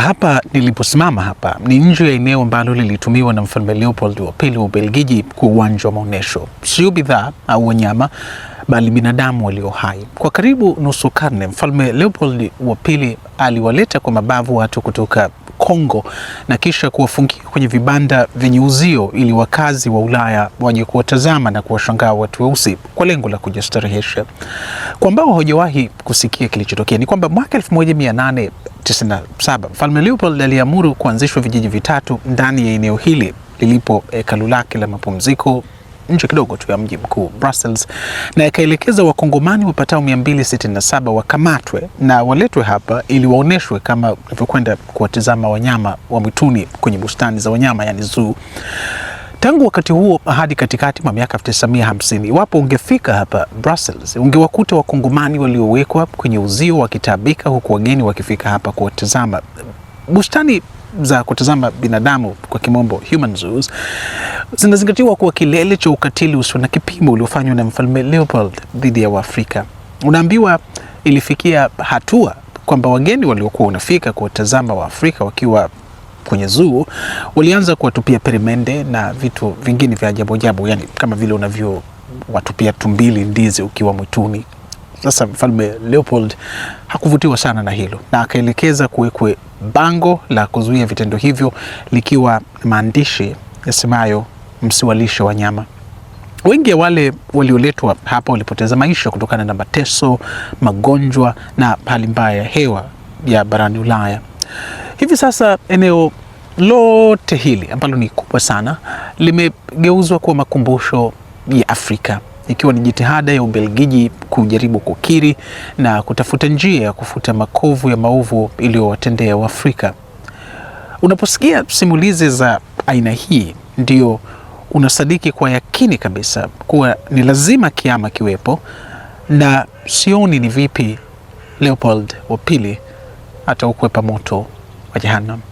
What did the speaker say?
Hapa niliposimama hapa ni nje ya eneo ambalo lilitumiwa na Mfalme Leopold wa pili wa Ubelgiji kwa uwanja wa maonyesho, sio bidhaa au wanyama, bali binadamu walio hai. Kwa karibu nusu karne, Mfalme Leopold wa pili aliwaleta kwa mabavu watu kutoka Kongo na kisha kuwafungia kwenye vibanda vyenye uzio ili wakazi wa Ulaya waje kuwatazama na kuwashangaa watu weusi kwa lengo la kujistarehesha. Kwa ambao hawajawahi kusikia kilichotokea ni kwamba mwaka 1897 Mfalme Leopold aliamuru kuanzishwa vijiji vitatu ndani ya eneo hili lilipo hekalu lake la mapumziko nje kidogo tu ya mji mkuu Brussels, na akaelekeza Wakongomani wapatao 267 wakamatwe na waletwe hapa ili waoneshwe kama walivyokwenda kuwatazama wanyama wa mwituni kwenye bustani za wanyama, yani zoo. Tangu wakati huo hadi katikati mwa miaka 1950, iwapo ungefika hapa Brussels, ungewakuta Wakongomani waliowekwa kwenye uzio wakitaabika, huku wageni wakifika hapa kuwatazama. Bustani za kutazama binadamu, kwa kimombo human zoos, zinazingatiwa kuwa kilele cha ukatili usio na kipimo uliofanywa na Mfalme Leopold dhidi ya Waafrika. Unaambiwa ilifikia hatua kwamba wageni waliokuwa wanafika kuwatazama Waafrika wakiwa kwenye zoo walianza kuwatupia peremende na vitu vingine vya ajabu ajabu, yani kama vile unavyowatupia tumbili ndizi ukiwa mwituni. Sasa Mfalme Leopold hakuvutiwa sana na hilo na akaelekeza kuwekwe bango la kuzuia vitendo hivyo likiwa maandishi yasemayo msiwalishe wanyama. Wengi ya wale walioletwa hapa walipoteza maisha kutokana na mateso, magonjwa na hali mbaya ya hewa ya barani Ulaya. Hivi sasa eneo lote hili ambalo ni kubwa sana limegeuzwa kuwa makumbusho ya Afrika, ikiwa ni jitihada ya Ubelgiji kujaribu kukiri na kutafuta njia ya kufuta makovu ya maovu iliyowatendea Waafrika. Unaposikia simulizi za aina hii, ndio unasadiki kwa yakini kabisa kuwa ni lazima kiama kiwepo, na sioni ni vipi Leopold wa pili ataukwepa moto wa Jehanamu.